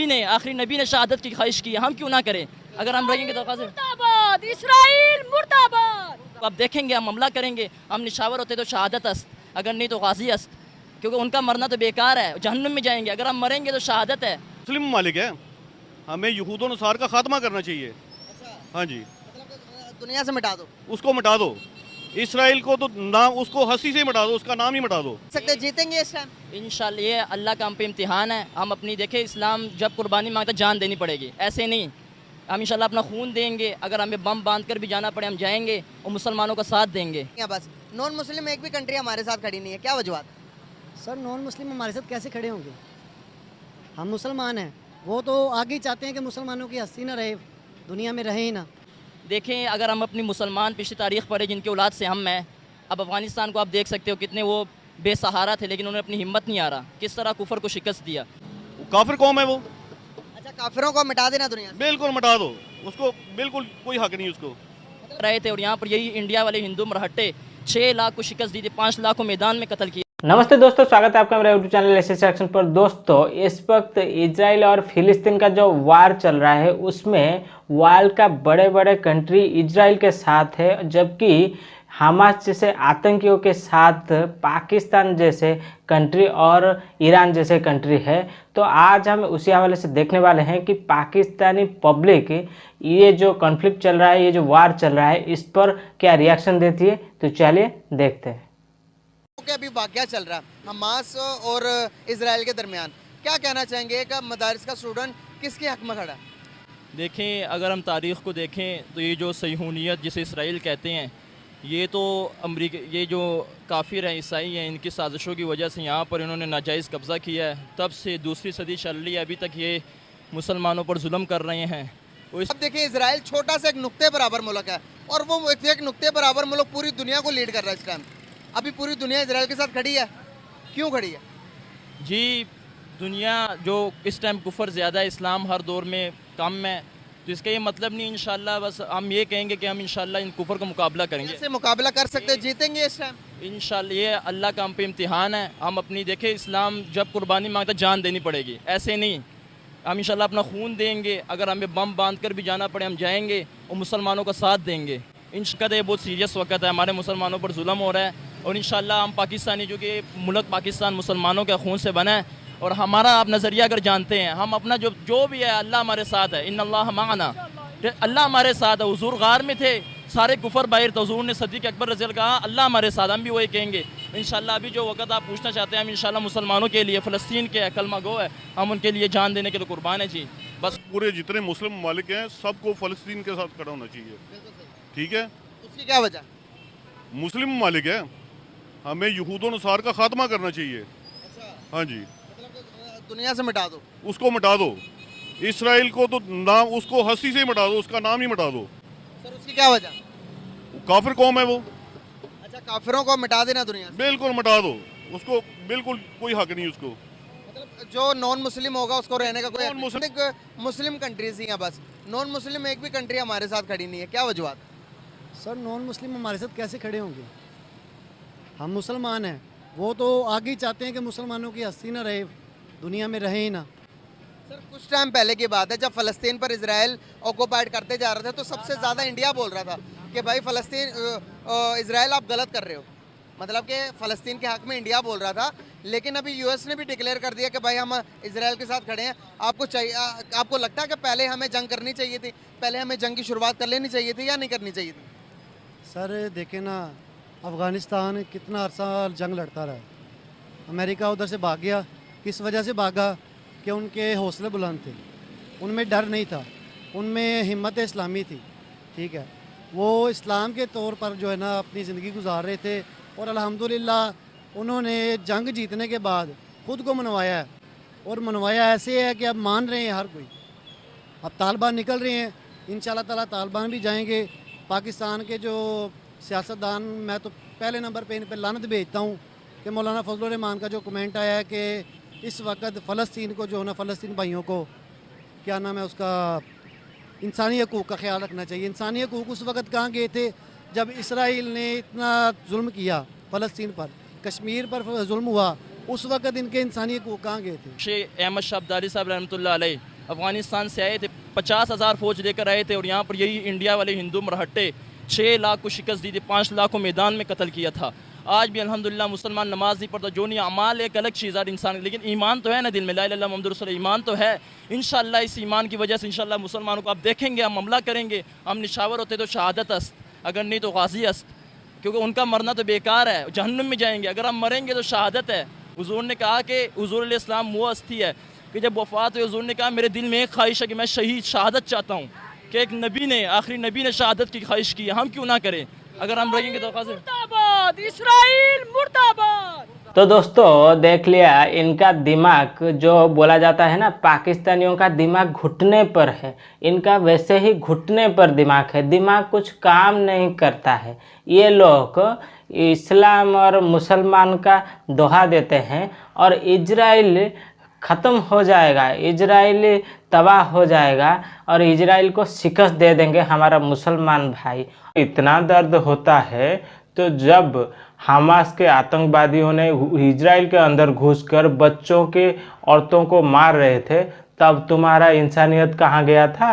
ने, आखिरी नबी ने शहादत की ख्वाहिश की है, हम क्यों ना करें? अगर हम रहेंगे तो मुर्दाबाद इस्राइल मुर्दाबाद। अब देखेंगे, हम हमला करेंगे। हम निशावर होते तो शहादत अस्त, अगर नहीं तो गाजी अस्त, क्योंकि उनका मरना तो बेकार है, जहन्नुम में जाएंगे। अगर हम मरेंगे तो शहादत है। मुस्लिम ममालिक है, हमें यहूद व नसार का खात्मा करना चाहिए। हाँ जी, दुनिया से मिटा दो, उसको मिटा दो। इसराइल को तो नाम, उसको हंसी से मिटा दो, उसका नाम ही मिटा दो। सकते जीतेंगे इस टाइम। इंशाल्लाह ये अल्लाह का हम पे इम्तिहान है। हम अपनी देखें, इस्लाम जब कुर्बानी मांगता जान देनी पड़ेगी, ऐसे नहीं। हम इंशाल्लाह अपना खून देंगे, अगर हमें बम बांध कर भी जाना पड़े हम जाएंगे और मुसलमानों का साथ देंगे। बस नॉन मुस्लिम एक भी कंट्री हमारे साथ खड़ी नहीं है, क्या वजूहत? सर नॉन मुस्लिम हमारे साथ कैसे खड़े होंगे? हम मुसलमान हैं, वो तो आगे ही चाहते हैं कि मुसलमानों की हस्ती ना रहे, दुनिया में रहे ही ना। देखें, अगर हम अपनी मुसलमान पिछली तारीख़ पढ़े जिनके औलाद से हम हैं, अब अफ़गानिस्तान को आप देख सकते हो कितने वो बेसहारा थे, लेकिन उन्होंने अपनी हिम्मत नहीं हारा, किस तरह कुफर को शिकस्त दिया। काफिर कौम है वो। अच्छा, काफिरों को मिटा देना दुनिया से। बिल्कुल मिटा दो उसको, बिल्कुल कोई हक नहीं उसको। रहे थे और यहाँ पर यही इंडिया वाले हिंदू मरहट्टे 6 लाख को शिकस्त दी थी, 5 लाख को मैदान में कत्ल किया। नमस्ते दोस्तों, स्वागत है आपका मेरे यूट्यूब चैनल एसएस एक्शन पर। दोस्तों, इस वक्त इजराइल और फिलिस्तीन का जो वार चल रहा है उसमें वर्ल्ड का बड़े बड़े कंट्री इजराइल के साथ है, जबकि हमास जैसे आतंकियों के साथ पाकिस्तान जैसे कंट्री और ईरान जैसे कंट्री है। तो आज हम उसी हवाले से देखने वाले हैं कि पाकिस्तानी पब्लिक ये जो कॉन्फ्लिक्ट चल रहा है, ये जो वार चल रहा है, इस पर क्या रिएक्शन देती है। तो चलिए देखते हैं। अभी वाक़या चल रहा है हमास और इजराइल के दरमियान, क्या कहना चाहेंगे कि मदारिस का स्टूडेंट किसके हक में खड़ा है? देखें, अगर हम तारीख़ को देखें तो ये जो सहीहूनियत जिसे इसराइल कहते हैं, ये तो अमरीका, ये जो काफिर हैं, ईसाई हैं, इनकी साजिशों की वजह से यहाँ पर इन्होंने नाजायज़ कब्ज़ा किया है। तब से दूसरी सदी चल रही है, अभी तक ये मुसलमानों पर जुल्म कर रहे हैं। अब देखिए, इजराइल छोटा सा एक नुक्ते बराबर मुल्क है और वो एक नुक्ते बराबर मुल्क पूरी दुनिया को लीड कर रहा है इस टाइम। अभी पूरी दुनिया इजराइल के साथ खड़ी है, क्यों खड़ी है? जी, दुनिया जो इस टाइम कुफर ज़्यादा है, इस्लाम हर दौर में कम है, तो इसका ये मतलब नहीं। इंशाल्लाह बस हम ये कहेंगे कि हम इंशाल्लाह इन कुफर का मुकाबला करेंगे। कैसे मुकाबला कर सकते हैं, जीतेंगे इस टाइम? इंशाल्लाह ये अल्लाह का हम पे इम्तिहान है। हम अपनी देखें, इस्लाम जब कुर्बानी मांगता जान देनी पड़ेगी, ऐसे नहीं। हम इंशाल्लाह अपना खून देंगे, अगर हमें बम बांध कर भी जाना पड़े हम जाएंगे और मुसलमानों का साथ देंगे। इंशाल्लाह ये बहुत सीरियस वक्त है, हमारे मुसलमानों पर जुल्म हो रहा है और इंशाल्लाह हम पाकिस्तानी, जो कि मुल्क पाकिस्तान मुसलमानों के खून से बना है, और हमारा आप नज़रिया अगर जानते हैं, हम अपना जो भी है, अल्लाह हमारे साथ है। इन्नल्लाह माअना, अल्लाह हमारे साथ है। हुजूर गार में थे, सारे कुफर बाहर, तो हुजूर ने सदीक अकबर रज़ी अल्लाह कहा अल्लाह हमारे साथ, हम भी वही कहेंगे इंशाल्लाह। अभी जो वक्त आप पूछना चाहते हैं, हम इंशाल्लाह मुसलमानों के लिए, फ़लस्तीन के कलमा गो है, हम उनके लिए जान देने के लिए कुर्बान है जी। बस पूरे जितने मुस्लिम ममालिक हैं सबको फ़लस्तीन के साथ खड़ा होना चाहिए। ठीक है, उसकी क्या वजह? मुस्लिम ममालिक है, हमें यहूद व नसार का खात्मा करना चाहिए। हाँ जी, दुनिया से मिटा दो, उसको मिटा दो। इसराइल को तो नाम, उसको हंसी से मिटा दो, उसका नाम ही मिटा दो। सर उसकी क्या वजह? काफिर कौम है वो। अच्छा, काफिरों को मिटा देना दुनिया से। बिल्कुल मिटा दो उसको, बिल्कुल कोई हक नहीं उसको। मतलब जो नॉन मुस्लिम होगा उसको रहने का कोई हक नॉन नहीं। मुस्लिम कंट्रीज ही हैं बस, नॉन मुस्लिम एक भी कंट्री हमारे साथ खड़ी नहीं है, क्या वजूहत? सर नॉन मुस्लिम हमारे साथ कैसे खड़े होंगे? हम मुसलमान हैं, वो तो आगे ही चाहते हैं कि मुसलमानों की हस्ती ना रहे, दुनिया में रहे ही ना। सर कुछ टाइम पहले की बात है, जब फ़लस्तीन पर इजराइल ऑक्यूपाइड करते जा रहे थे तो सबसे ज़्यादा इंडिया बोल रहा था कि भाई फ़लस्तीन, इजराइल आप गलत कर रहे हो, मतलब कि फ़लस्तीन के हक़ में इंडिया बोल रहा था। लेकिन अभी यूएस ने भी डिक्लेयर कर दिया कि भाई हम इजराइल के साथ खड़े हैं। आपको चाहिए, आपको लगता है कि पहले हमें जंग करनी चाहिए थी, पहले हमें जंग की शुरुआत कर लेनी चाहिए थी या नहीं करनी चाहिए थी? सर देखें ना, अफ़गानिस्तान कितना अरसा जंग लड़ता रहा, अमेरिका उधर से भाग गया। किस वजह से भागा? कि उनके हौसले बुलंद थे, उनमें डर नहीं था, उनमें हिम्मत इस्लामी थी। ठीक है, वो इस्लाम के तौर पर जो है ना अपनी ज़िंदगी गुजार रहे थे और अल्हम्दुलिल्लाह उन्होंने जंग जीतने के बाद ख़ुद को मनवाया है, और मनवाया ऐसे है कि अब मान रहे हैं हर कोई। अब तालिबान निकल रहे हैं, इंशाल्लाह ताला तालिबान भी जाएंगे। पाकिस्तान के जो सियासतदान, मैं तो पहले नंबर पे इन पर लानत भेजता हूँ कि मौलाना फजल रहमान का जो कमेंट आया है कि इस वक्त फ़लस्तीन को जो है ना, फ़लस्तीन भाइयों को क्या नाम है उसका, इंसानी हकूक़ का ख्याल रखना चाहिए। इंसानी हकूक़ उस वक्त कहाँ गए थे जब इसराइल ने इतना जुल्म किया फ़लस्तीन पर, कश्मीर पर जुल्म हुआ, उस वक्त इनके इंसानी हकूक़ कहाँ गए थे? शेख अहमद शाह अब्दाली साहब रहमतुल्लाह अलैह अफ़गानिस्तान से आए थे, 50,000 फौज लेकर आए थे और यहाँ पर यही इंडिया वाले हिंदू मरहट्टे 6 लाख को शिकस्त दी थी, 5 लाख को मैदान में कत्ल किया था। आज भी अल्हम्दुलिल्लाह मुसलमान नमाज नहीं पढ़ता, जो नहीं अमाल एक अलग चीज़ है इंसान, लेकिन ईमान तो है ना दिल में, ला इलाहा इल्लल्लाह मुहम्मदुर रसूलुल्लाह, ईमान तो है। इंशाअल्लाह इस ईमान की वजह से इंशाअल्लाह मुसलमानों को आप देखेंगे, हम हमला करेंगे, हम निशावर होते तो शहादत अस्त, अगर नहीं तो गाजी अस्त, क्योंकि उनका मरना तो बेकार है, जहन्नुम में जाएंगे। अगर हम मरेंगे तो शहादत है। हुजूर ने कहा कि हुजूर अलैहिस्सलाम वो हस्ती है कि जब वफ़ात हुई, हुजूर ने कहा मेरे दिल में एक ख्वाहिश है कि मैं शहीद शहादत चाहता हूँ, कि एक नबी ने, आखिरी नबी ने शहादत की ख्वाहिश की है, हम क्यों ना करें? अगर हम रहेंगे तो गाजी मुर्दाबाद, इस्राइल मुर्दाबाद। तो दोस्तों देख लिया, इनका दिमाग जो बोला जाता है ना, पाकिस्तानियों का दिमाग घुटने पर है, इनका वैसे ही घुटने पर दिमाग है, दिमाग कुछ काम नहीं करता है। ये लोग इस्लाम और मुसलमान का दोहा देते हैं और इजराइल ख़त्म हो जाएगा, इजराइल तबाह हो जाएगा और इजराइल को शिकस्त दे देंगे हमारा मुसलमान भाई। इतना दर्द होता है तो जब हमास के आतंकवादियों ने इजराइल के अंदर घुसकर बच्चों के, औरतों को मार रहे थे, तब तुम्हारा इंसानियत कहाँ गया था?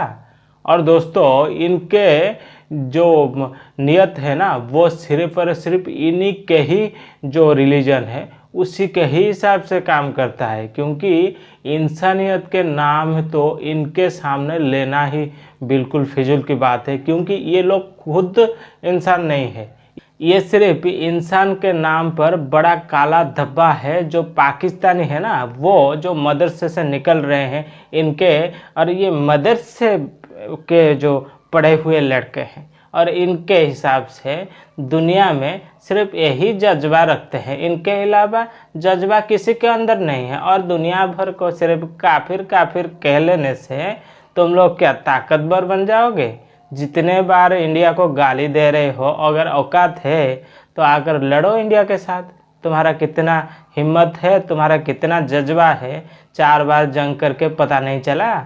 और दोस्तों इनके जो नियत है ना, वो सिर्फ और सिर्फ इन्हीं के ही जो रिलीजन है उसी के ही हिसाब से काम करता है, क्योंकि इंसानियत के नाम तो इनके सामने लेना ही बिल्कुल फिजूल की बात है, क्योंकि ये लोग खुद इंसान नहीं है। ये सिर्फ इंसान के नाम पर बड़ा काला धब्बा है। जो पाकिस्तानी है ना, वो जो मदरसे से निकल रहे हैं इनके, और ये मदरसे के जो पढ़े हुए लड़के हैं और इनके हिसाब से दुनिया में सिर्फ यही जज्बा रखते हैं, इनके अलावा जज्बा किसी के अंदर नहीं है। और दुनिया भर को सिर्फ काफिर काफिर कह लेने से तुम लोग क्या ताकतवर बन जाओगे? जितने बार इंडिया को गाली दे रहे हो, अगर औकात है तो आकर लड़ो इंडिया के साथ। तुम्हारा कितना हिम्मत है, तुम्हारा कितना जज्बा है? 4 बार जंग करके पता नहीं चला?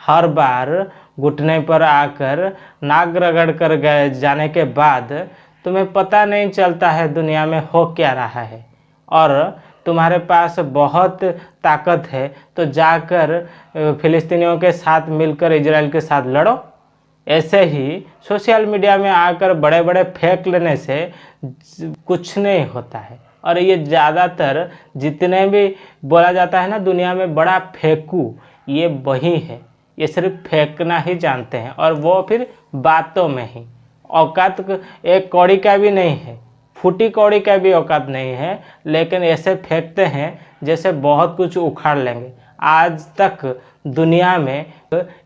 हर बार घुटने पर आकर नाक रगड़ कर गए जाने के बाद तुम्हें पता नहीं चलता है दुनिया में हो क्या रहा है। और तुम्हारे पास बहुत ताकत है तो जाकर फिलिस्तीनियों के साथ मिलकर इजराइल के साथ लड़ो। ऐसे ही सोशल मीडिया में आकर बड़े बड़े फेंक लेने से कुछ नहीं होता है। और ये ज़्यादातर जितने भी बोला जाता है ना दुनिया में बड़ा फेंकू, ये वही है। ये सिर्फ फेंकना ही जानते हैं, और वो फिर बातों में ही। औकात एक कौड़ी का भी नहीं है, फूटी कौड़ी का भी औकात नहीं है, लेकिन ऐसे फेंकते हैं जैसे बहुत कुछ उखाड़ लेंगे। आज तक दुनिया में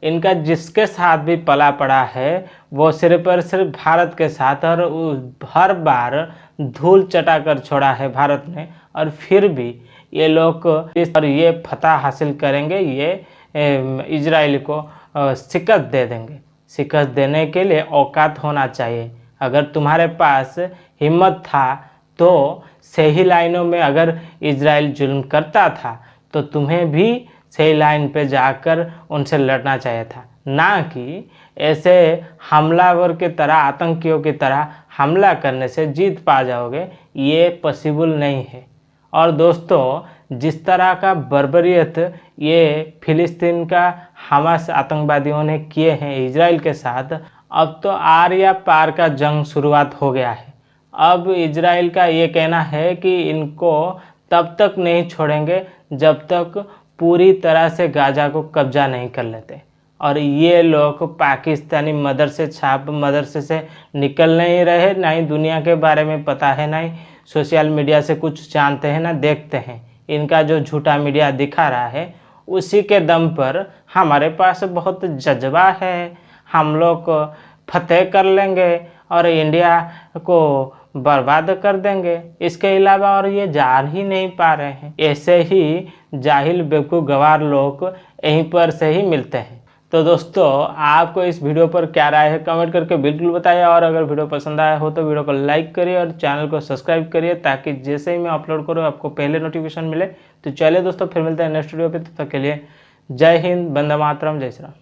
इनका जिसके साथ भी पला पड़ा है वो सिर्फ और सिर्फ भारत के साथ, और हर बार धूल चटा कर छोड़ा है भारत ने। और फिर भी ये लोग और ये फतह हासिल करेंगे, ये इजराइल को शिकस्त दे देंगे। शिकस्त देने के लिए औकात होना चाहिए। अगर तुम्हारे पास हिम्मत था तो सही लाइनों में अगर इजराइल जुल्म करता था तो तुम्हें भी सही लाइन पे जाकर उनसे लड़ना चाहिए था, ना कि ऐसे हमलावर की तरह, आतंकियों की तरह हमला करने से जीत पा जाओगे। ये पॉसिबल नहीं है। और दोस्तों जिस तरह का बर्बरियत ये फिलिस्तीन का हमास आतंकवादियों ने किए हैं इजराइल के साथ, अब तो आर या पार का जंग शुरुआत हो गया है। अब इजराइल का ये कहना है कि इनको तब तक नहीं छोड़ेंगे जब तक पूरी तरह से गाजा को कब्जा नहीं कर लेते। और ये लोग पाकिस्तानी मदरसे से निकल नहीं रहे, ना ही दुनिया के बारे में पता है, ना ही सोशल मीडिया से कुछ जानते हैं, ना देखते हैं। इनका जो झूठा मीडिया दिखा रहा है उसी के दम पर हमारे पास बहुत जज्बा है, हम लोग फतेह कर लेंगे और इंडिया को बर्बाद कर देंगे। इसके अलावा और ये जान ही नहीं पा रहे हैं। ऐसे ही जाहिल बेवकूफ़ गवार लोग यहीं पर से ही मिलते हैं। तो दोस्तों आपको इस वीडियो पर क्या राय है कमेंट करके बिल्कुल बताइए। और अगर वीडियो पसंद आया हो तो वीडियो को लाइक करिए और चैनल को सब्सक्राइब करिए, ताकि जैसे ही मैं अपलोड करूँ आपको पहले नोटिफिकेशन मिले। तो चलिए दोस्तों फिर मिलते हैं नेक्स्ट वीडियो पे, तब तक के लिए जय हिंद, वंदे मातरम, जय श्री राम।